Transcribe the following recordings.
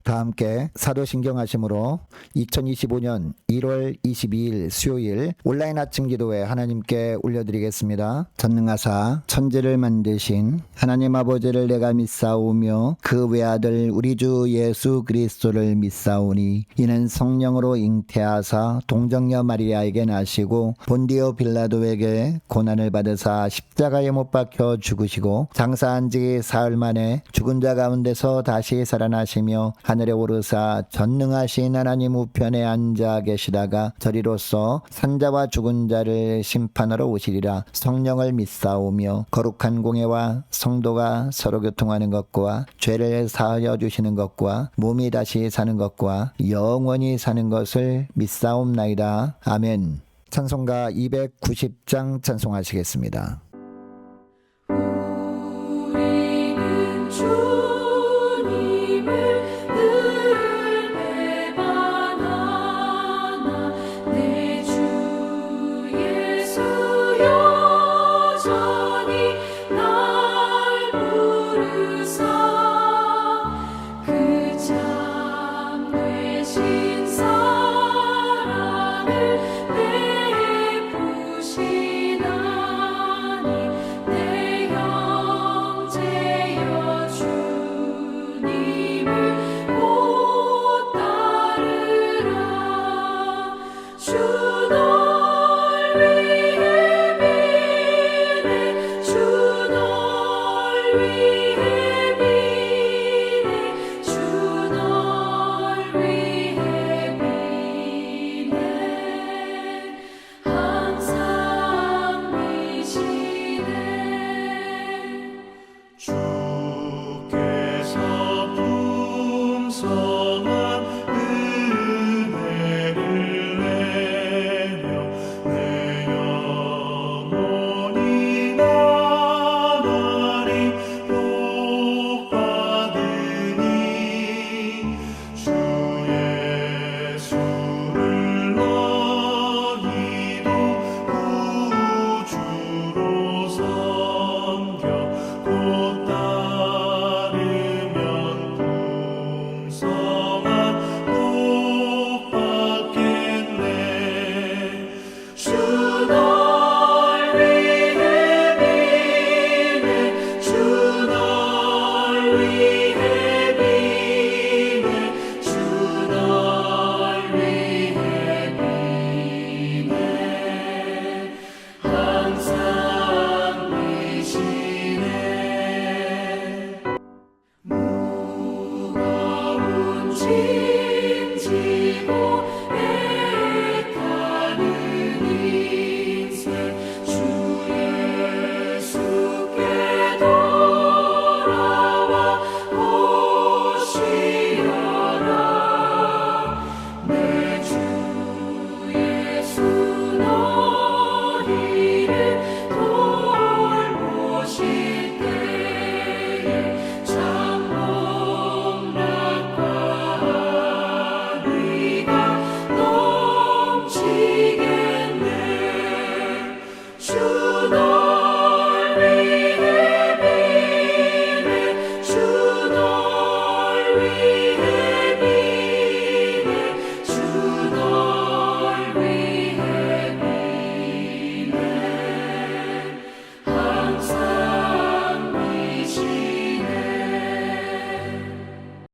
다 함께 사도신경하심으로 2025년 1월 22일 수요일 온라인 아침 기도회 하나님께 올려드리겠습니다. 전능하사 천지를 만드신 하나님 아버지를 내가 믿사오며 그 외아들 우리 주 예수 그리스도를 믿사오니 이는 성령으로 잉태하사 동정녀 마리아에게 나시고 본디오 빌라도에게 고난을 받으사 십자가에 못 박혀 죽으시고 장사한 지 사흘 만에 죽은 자 가운데서 다시 살아나시며 하늘에 오르사 전능하신 하나님 우편에 앉아 계시다가 저리로서 산자와 죽은 자를 심판하러 오시리라. 성령을 믿사오며 거룩한 공예와 성도가 서로 교통하는 것과 죄를 사하여 주시는 것과 몸이 다시 사는 것과 영원히 사는 것을 믿사옵나이다. 아멘. 찬송가 290장 찬송하시겠습니다. 우리는 주님을 늘 배반하나 내 주 예수 여전히 날 부르사 그 참 되신 사랑을 베푸시나니 내 형제여 주님을 곧 따르라. 주 널 위해 비네 주 널 위해 비네 주 널 위해 비네 항상 미시네. 주께서 풍성한 은혜를 내려 내 영혼이 나날이 복받으니 주 예수를 너희도 구주로 섬겨 곧 따르면 풍성한 복 받겠네. 주 널 위해 비네 주 널 위해 비네 주 널 위해 비네 항상 미시네. 무거운 짐 지고 애타는 인생 주 예수께 돌아와 오시어라. 내 주 예수 너희를 돌보실 때에 참 복락과 의가 넘치겠네. 주 널 위해 비네 주 널 위해 비네 주 널 위해 비네 항상 미시네.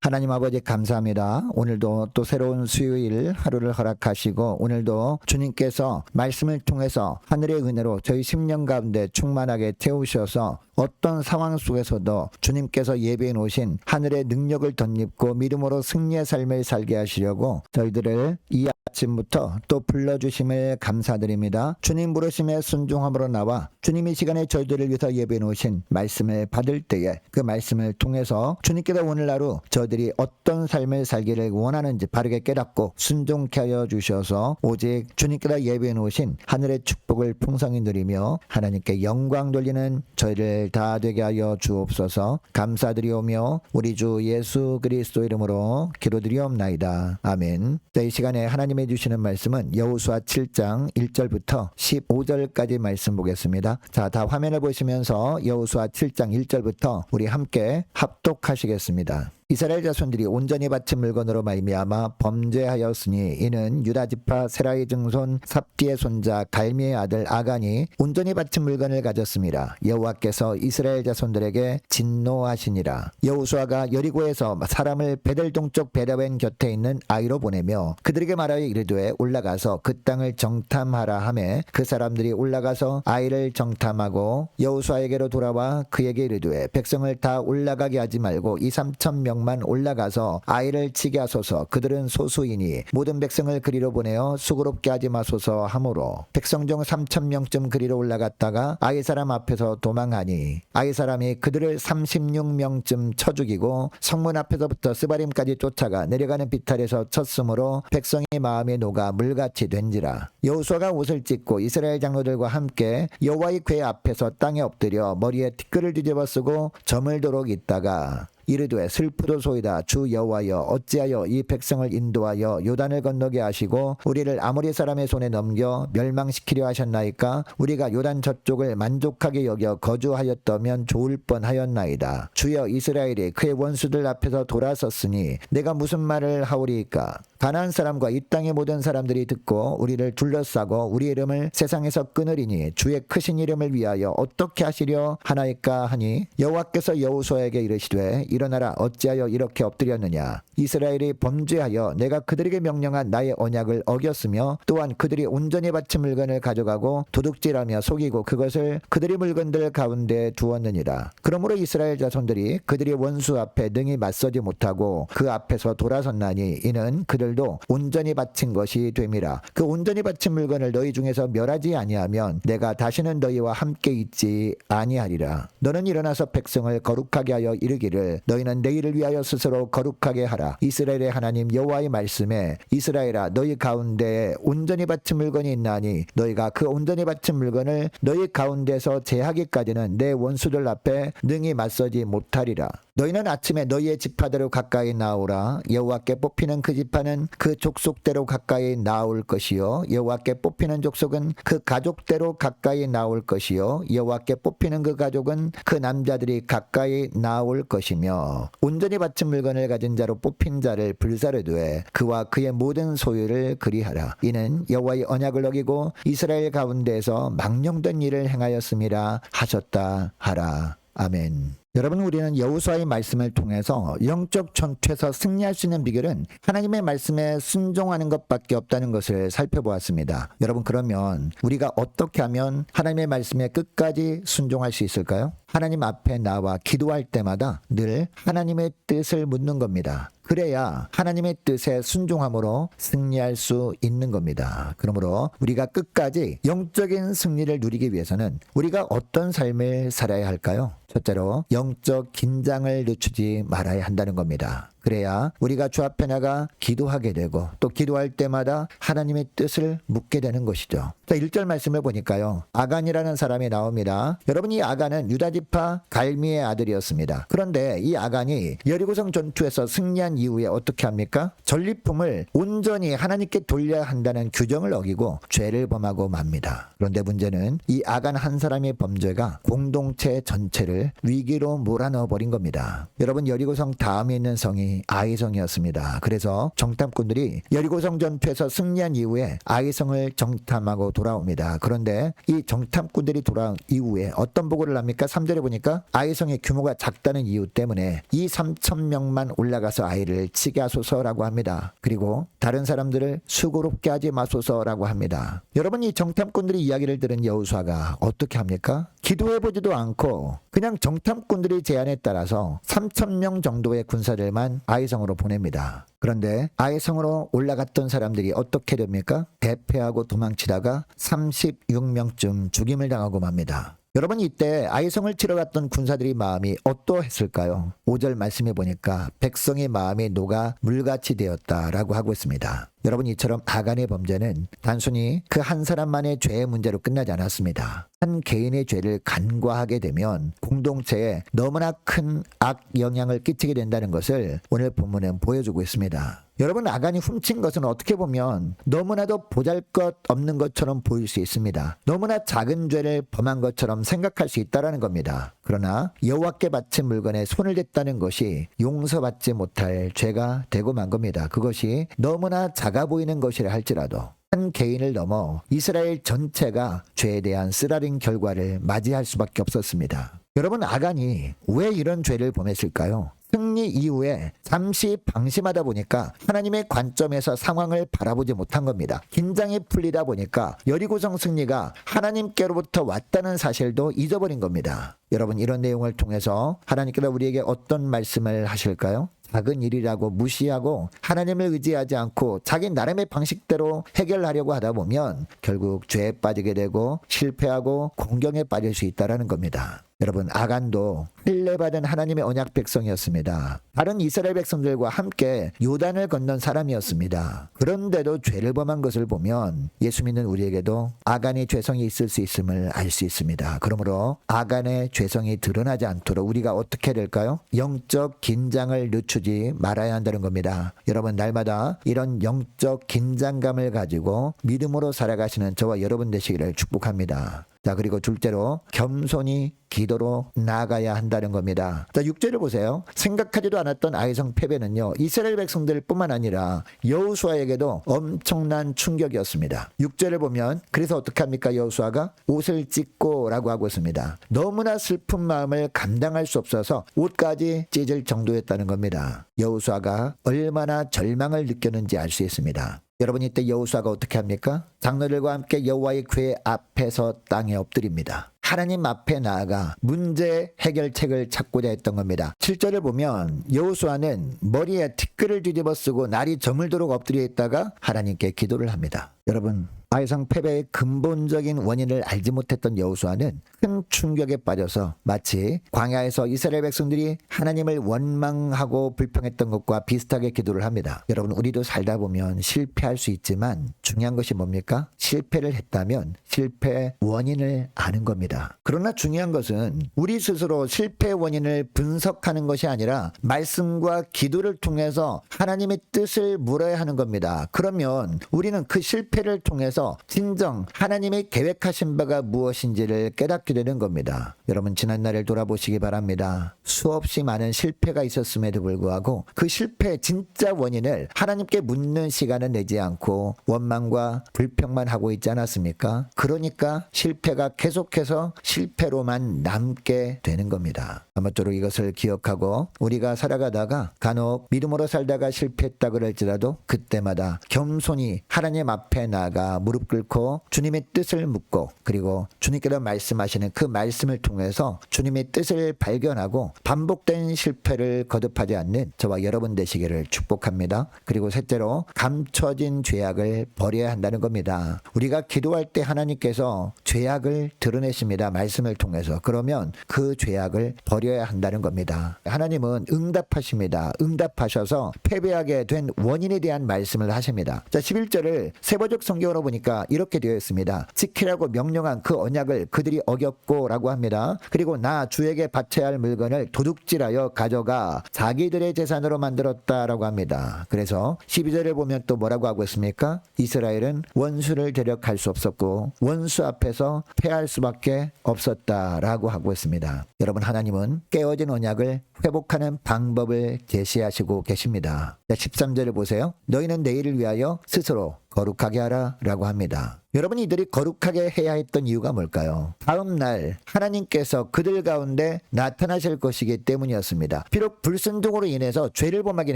하나님 아버지 감사합니다. 오늘도 또 새로운 수요일 하루를 허락하시고 오늘도 주님께서 말씀을 통해서 하늘의 은혜로 저희 심령 가운데 충만하게 채우셔서 어떤 상황 속에서도 주님께서 예비해 놓으신 하늘의 능력을 덧입고 믿음으로 승리의 삶을 살게 하시려고 저희들을 이 아침부터 또 불러주심을 감사드립니다. 주님 부르심에 순종함으로 나와 주님 이 시간에 저희들을 위해서 예비해 놓으신 말씀을 받을 때에 그 말씀을 통해서 주님께서 오늘 하루 저희들이 어떤 삶을 살기를 원하는지 바르게 깨닫고 순종케 하여 주셔서 오직 주님께서 예비해 놓으신 하늘의 축복을 풍성히 누리며 하나님께 영광 돌리는 저희를 다 되게 하여 주옵소서. 감사드리오며 우리 주 예수 그리스도 이름으로 기도드리옵나이다. 아멘. 자, 이 시간에 하나님의 주시는 말씀은 여호수아 7장 1절부터 15절까지 말씀 보겠습니다. 자, 다 화면을 보시면서 여호수아 7장 1절부터 우리 함께 합독하시겠습니다. 이스라엘 자손들이 온전히 바친 물건으로 말미암아 범죄하였으니 이는 유다 지파 세라의 증손 삽디의 손자 갈미의 아들 아간이 온전히 바친 물건을 가졌습니다. 여호와께서 이스라엘 자손들에게 진노하시니라. 여호수아가 여리고에서 사람을 베델 동쪽 베다웬 곁에 있는 아이로 보내며 그들에게 말하여 이르되 올라가서 그 땅을 정탐하라 하매 그 사람들이 올라가서 아이를 정탐하고 여호수아에게로 돌아와 그에게 이르되 백성을 다 올라가게 하지 말고 2-3천 명만 올라가서 아이를 치게 하소서. 그들은 소수이니 모든 백성을 그리로 보내어 수고롭게 하지 마소서 하므로 백성 중 3천 명쯤 그리로 올라갔다가 아이 사람 앞에서 도망하니 아이 사람이 그들을 36명쯤 쳐 죽이고 성문 앞에서부터 스바림까지 쫓아가 내려가는 비탈에서 쳤으므로 백성의 마음이 녹아 물같이 된지라. 여호수아가 옷을 찢고 이스라엘 장로들과 함께 여호와의 궤 앞에서 땅에 엎드려 머리에 티끌을 뒤집어 쓰고 저물도록 있다가 이르되 슬프도소이다. 주 여호와여 어찌하여 이 백성을 인도하여 요단을 건너게 하시고 우리를 아모리 사람의 손에 넘겨 멸망시키려 하셨나이까? 우리가 요단 저쪽을 만족하게 여겨 거주하였다면 좋을 뻔하였나이다. 주여 이스라엘이 그의 원수들 앞에서 돌아섰으니 내가 무슨 말을 하오리이까? 가나안 사람과 이 땅의 모든 사람들이 듣고 우리를 둘러싸고 우리 이름을 세상에서 끊으리니 주의 크신 이름을 위하여 어떻게 하시려 하나이까 하니 여호와께서 여호수아에게 이르시되 일어나라. 어찌하여 이렇게 엎드렸느냐? 이스라엘이 범죄하여 내가 그들에게 명령한 나의 언약을 어겼으며 또한 그들이 온전히 바친 물건을 가져가고 도둑질하며 속이고 그것을 그들의 물건들 가운데 두었느니라. 그러므로 이스라엘 자손들이 그들이 원수 앞에 능히 맞서지 못하고 그 앞에서 돌아섰나니 이는 그들도 온전히 바친 것이 됨이라. 그 온전히 바친 물건을 너희 중에서 멸하지 아니하면 내가 다시는 너희와 함께 있지 아니하리라. 너는 일어나서 백성을 거룩하게 하여 이르기를 너희는 내일을 위하여 스스로 거룩하게 하라. 이스라엘의 하나님 여호와의 말씀에 이스라엘아 너희 가운데에 온전히 바친 물건이 있나니 너희가 그 온전히 바친 물건을 너희 가운데서 제하기까지는 내 원수들 앞에 능히 맞서지 못하리라. 너희는 아침에 너희의 지파대로 가까이 나오라. 여호와께 뽑히는 그 지파는 그 족속대로 가까이 나올 것이요 여호와께 뽑히는 족속은 그 가족대로 가까이 나올 것이요 여호와께 뽑히는 그 가족은 그 남자들이 가까이 나올 것이며 온전히 바친 물건을 가진 자로 뽑힌 자를 불사르되 그와 그의 모든 소유를 그리하라. 이는 여호와의 언약을 어기고 이스라엘 가운데에서 망령된 일을 행하였음이라 하셨다 하라. 아멘. 여러분, 우리는 여호수아의 말씀을 통해서 영적 전투에서 승리할 수 있는 비결은 하나님의 말씀에 순종하는 것밖에 없다는 것을 살펴보았습니다. 여러분, 그러면 우리가 어떻게 하면 하나님의 말씀에 끝까지 순종할 수 있을까요? 하나님 앞에 나와 기도할 때마다 늘 하나님의 뜻을 묻는 겁니다. 그래야 하나님의 뜻에 순종함으로 승리할 수 있는 겁니다. 그러므로 우리가 끝까지 영적인 승리를 누리기 위해서는 우리가 어떤 삶을 살아야 할까요? 첫째로 영적 긴장을 늦추지 말아야 한다는 겁니다. 그래야 우리가 주 앞에 나가 기도하게 되고 또 기도할 때마다 하나님의 뜻을 묻게 되는 것이죠. 자, 1절 말씀을 보니까요. 아간이라는 사람이 나옵니다. 여러분, 이 아간은 유다지파 갈미의 아들이었습니다. 그런데 이 아간이 여리고성 전투에서 승리한 이후에 어떻게 합니까? 전리품을 온전히 하나님께 돌려야 한다는 규정을 어기고 죄를 범하고 맙니다. 그런데 문제는 이 아간 한 사람의 범죄가 공동체 전체를 위기로 몰아넣어 버린 겁니다. 여러분, 여리고성 다음에 있는 성이 아이성이었습니다. 그래서 정탐꾼들이 여리고성 전투에서 승리한 이후에 아이성을 정탐하고 돌아옵니다. 그런데 이 정탐꾼들이 돌아온 이후에 어떤 보고를 합니까? 3절에 보니까 아이성의 규모가 작다는 이유 때문에 이 3,000명만 올라가서 아이를 치게 하소서라고 합니다. 그리고 다른 사람들을 수고롭게 하지 마소서라고 합니다. 여러분, 이 정탐꾼들이 이야기를 들은 여호수아가 어떻게 합니까? 기도해보지도 않고 그냥 정탐꾼들의 제안에 따라서 3,000명 정도의 군사들만 아이성으로 보냅니다. 그런데 아이성으로 올라갔던 사람들이 어떻게 됩니까? 대패하고 도망치다가 36명쯤 죽임을 당하고 맙니다. 여러분, 이때 아이성을 치러 갔던 군사들의 마음이 어떠했을까요? 5절 말씀해 보니까 백성의 마음이 녹아 물같이 되었다라고 하고 있습니다. 여러분, 이처럼 아간의 범죄는 단순히 그 한 사람만의 죄의 문제로 끝나지 않았습니다. 한 개인의 죄를 간과하게 되면 공동체에 너무나 큰 악 영향을 끼치게 된다는 것을 오늘 본문은 보여주고 있습니다. 여러분, 아간이 훔친 것은 어떻게 보면 너무나도 보잘것없는 것처럼 보일 수 있습니다. 너무나 작은 죄를 범한 것처럼 생각할 수 있다는 겁니다. 그러나 여호와께 바친 물건에 손을 댔다는 것이 용서받지 못할 죄가 되고 만 겁니다. 그것이 너무나 작아 보이는 것이라 할지라도 한 개인을 넘어 이스라엘 전체가 죄에 대한 쓰라린 결과를 맞이할 수밖에 없었습니다. 여러분, 아간이 왜 이런 죄를 범했을까요? 승리 이후에 잠시 방심하다 보니까 하나님의 관점에서 상황을 바라보지 못한 겁니다. 긴장이 풀리다 보니까 여리고성 승리가 하나님께로부터 왔다는 사실도 잊어버린 겁니다. 여러분, 이런 내용을 통해서 하나님께서 우리에게 어떤 말씀을 하실까요? 작은 일이라고 무시하고 하나님을 의지하지 않고 자기 나름의 방식대로 해결하려고 하다 보면 결국 죄에 빠지게 되고 실패하고 공경에 빠질 수 있다는 겁니다. 여러분, 아간도 할례받은 하나님의 언약 백성이었습니다. 다른 이스라엘 백성들과 함께 요단을 건넌 사람이었습니다. 그런데도 죄를 범한 것을 보면 예수 믿는 우리에게도 아간의 죄성이 있을 수 있음을 알 수 있습니다. 그러므로 아간의 죄성이 드러나지 않도록 우리가 어떻게 될까요? 영적 긴장을 늦추지 말아야 한다는 겁니다. 여러분, 날마다 이런 영적 긴장감을 가지고 믿음으로 살아가시는 저와 여러분 되시기를 축복합니다. 자, 그리고 둘째로 겸손히 기도로 나아가야 한다는 겁니다. 자, 6절을 보세요. 생각하지도 않았던 아이성 패배는요, 이스라엘 백성들뿐만 아니라 여호수아에게도 엄청난 충격이었습니다. 6절을 보면 그래서 어떻게 합니까? 여호수아가 옷을 찢고 라고 하고 있습니다. 너무나 슬픈 마음을 감당할 수 없어서 옷까지 찢을 정도였다는 겁니다. 여호수아가 얼마나 절망을 느꼈는지 알 수 있습니다. 여러분, 이때 여호수아가 어떻게 합니까? 장로들과 함께 여호와의 궤 앞에서 땅에 엎드립니다. 하나님 앞에 나아가 문제 해결책을 찾고자 했던 겁니다. 7절을 보면 여호수아는 머리에 티끌을 뒤집어 쓰고 날이 저물도록 엎드려 있다가 하나님께 기도를 합니다. 여러분, 아이성 패배의 근본적인 원인을 알지 못했던 여호수아는 큰 충격에 빠져서 마치 광야에서 이스라엘 백성들이 하나님을 원망하고 불평했던 것과 비슷하게 기도를 합니다. 여러분, 우리도 살다 보면 실패할 수 있지만 중요한 것이 뭡니까? 실패를 했다면 실패 원인을 아는 겁니다. 그러나 중요한 것은 우리 스스로 실패 원인을 분석하는 것이 아니라 말씀과 기도를 통해서 하나님의 뜻을 물어야 하는 겁니다. 그러면 우리는 그 실패를 통해서 진정 하나님의 계획하신 바가 무엇인지를 깨닫게 되는 겁니다. 여러분, 지난날을 돌아보시기 바랍니다. 수없이 많은 실패가 있었음에도 불구하고 그 실패의 진짜 원인을 하나님께 묻는 시간은 내지 않고 원망과 불평만 하고 있지 않았습니까? 그러니까 실패가 계속해서 실패로만 남게 되는 겁니다. 아무쪼록 이것을 기억하고 우리가 살아가다가 간혹 믿음으로 살다가 실패했다 그럴지라도 그때마다 겸손히 하나님 앞에 나아가 무릎 꿇고 주님의 뜻을 묻고 그리고 주님께서 말씀하시는 그 말씀을 통해서 주님의 뜻을 발견하고 반복된 실패를 거듭하지 않는 저와 여러분 되시기를 축복합니다. 그리고 셋째로 감춰진 죄악을 버려야 한다는 겁니다. 우리가 기도할 때 하나님께서 죄악을 드러내십니다. 말씀을 통해서. 그러면 그 죄악을 버려야 한다는 겁니다. 하나님은 응답하십니다. 응답하셔서 패배하게 된 원인에 대한 말씀을 하십니다. 자, 11절을 세번역 성경으로 보니까 이렇게 되어 있습니다. 지키라고 명령한 그 언약을 그들이 어겼고 라고 합니다. 그리고 나 주에게 바쳐야 할 물건을 도둑질하여 가져가 자기들의 재산으로 만들었다라고 합니다. 그래서 12절을 보면 또 뭐라고 하고 있습니까? 이스라엘은 원수를 대적할 수 없었고 원수 앞에서 패할 수밖에 없었다라고 하고 있습니다. 여러분, 하나님은 깨어진 언약을 회복하는 방법을 제시하시고 계십니다. 13절을 보세요. 너희는 내일을 위하여 스스로 거룩하게 하라 라고 합니다. 여러분, 이들이 거룩하게 해야 했던 이유가 뭘까요? 다음 날 하나님께서 그들 가운데 나타나실 것이기 때문이었습니다. 비록 불순종으로 인해서 죄를 범하긴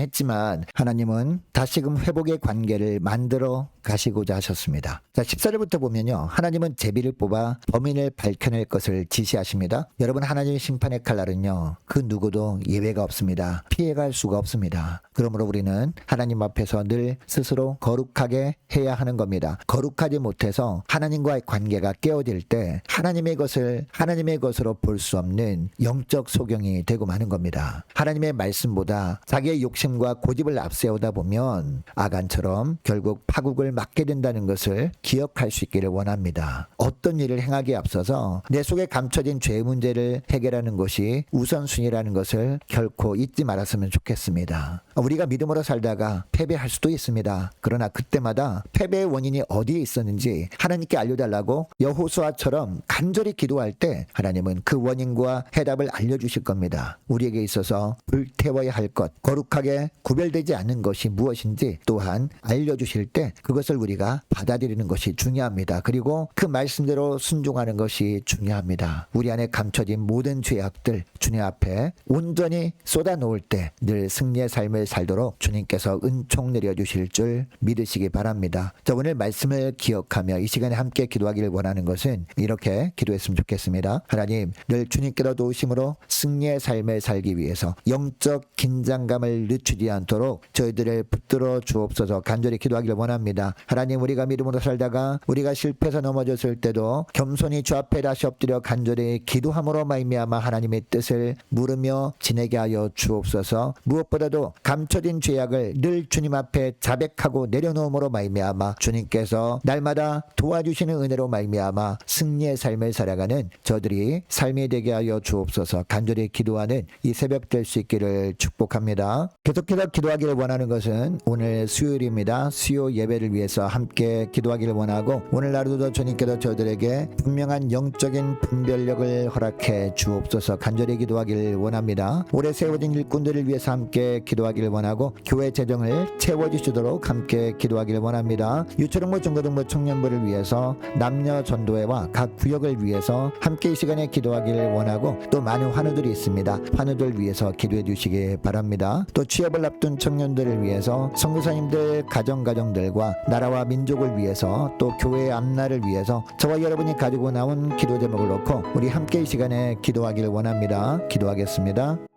했지만 하나님은 다시금 회복의 관계를 만들어 가시고자 하셨습니다. 자, 14절부터 보면요, 하나님은 제비를 뽑아 범인을 밝혀낼 것을 지시하십니다. 여러분, 하나님의 심판의 칼날은요, 그 누구도 예외가 없습니다. 피해갈 수가 없습니다. 그러므로 우리는 하나님 앞에서 늘 스스로 거룩하게 해야 하는 겁니다. 거룩하지 못해서 하나님과의 관계가 깨어질 때 하나님의 것을 하나님의 것으로 볼 수 없는 영적 소경이 되고 마는 겁니다. 하나님의 말씀보다 자기의 욕심과 고집을 앞세우다 보면 아간처럼 결국 파국을 맞게 된다는 것을 기억할 수 있기를 원합니다. 어떤 일을 행하기에 앞서서 내 속에 감춰진 죄 문제를 해결하는 것이 우선순위라는 것을 결코 잊지 말았으면 좋겠습니다. 우리가 믿음으로 살다가 패배할 수도 있습니다. 그러나 그때마다 패배의 원인이 어디에 있었는지 무엇인지 하나님께 알려달라고 여호수아처럼 간절히 기도할 때 하나님은 그 원인과 해답을 알려주실 겁니다. 우리에게 있어서 불태워야 할 것, 거룩하게 구별되지 않는 것이 무엇인지 또한 알려주실 때 그것을 우리가 받아들이는 것이 중요합니다. 그리고 그 말씀대로 순종하는 것이 중요합니다. 우리 안에 감춰진 모든 죄악들 주님 앞에 온전히 쏟아놓을 때 늘 승리의 삶을 살도록 주님께서 은총 내려주실 줄 믿으시기 바랍니다. 자, 오늘 말씀을 기억하며 이 시간에 함께 기도하기를 원하는 것은 이렇게 기도했으면 좋겠습니다. 하나님, 늘 주님께로 도우심으로 승리의 삶을 살기 위해서 영적 긴장감을 늦추지 않도록 저희들을 붙들어 주옵소서 간절히 기도하기를 원합니다. 하나님, 우리가 믿음으로 살다가 우리가 실패해서 넘어졌을 때도 겸손히 주 앞에 다시 엎드려 간절히 기도함으로 말미암아 하나님의 뜻을 물으며 지내게 하여 주옵소서. 무엇보다도 감춰진 죄악을 늘 주님 앞에 자백하고 내려놓음으로 말미암아 주님께서 날마다 도와주시는 은혜로 말미암아 승리의 삶을 살아가는 저들이 삶이 되게 하여 주옵소서. 간절히 기도하는 이 새벽 될 수 있기를 축복합니다. 계속해서 기도하기를 원하는 것은 오늘 수요일입니다. 수요 예배를 위해서 함께 기도하기를 원하고 오늘 하루도 주님께서 저들에게 분명한 영적인 분별력을 허락해 주옵소서. 간절히 기도하기를 원합니다. 올해 세워진 일꾼들을 위해서 함께 기도하기를 원하고 교회 재정을 채워주시도록 함께 기도하기를 원합니다. 유초등부 중고등부 청년부를 위해서 남녀 전도회와 각 구역을 위해서 함께 이 시간에 기도하기를 원하고 또 많은 환우들이 있습니다. 환우들 위해서 기도해 주시기 바랍니다. 또 취업을 앞둔 청년들을 위해서 선교사님들 가정들과 나라와 민족을 위해서 또 교회의 앞날을 위해서 저와 여러분이 가지고 나온 기도 제목을 놓고 우리 함께 이 시간에 기도하기를 원합니다. 기도하겠습니다.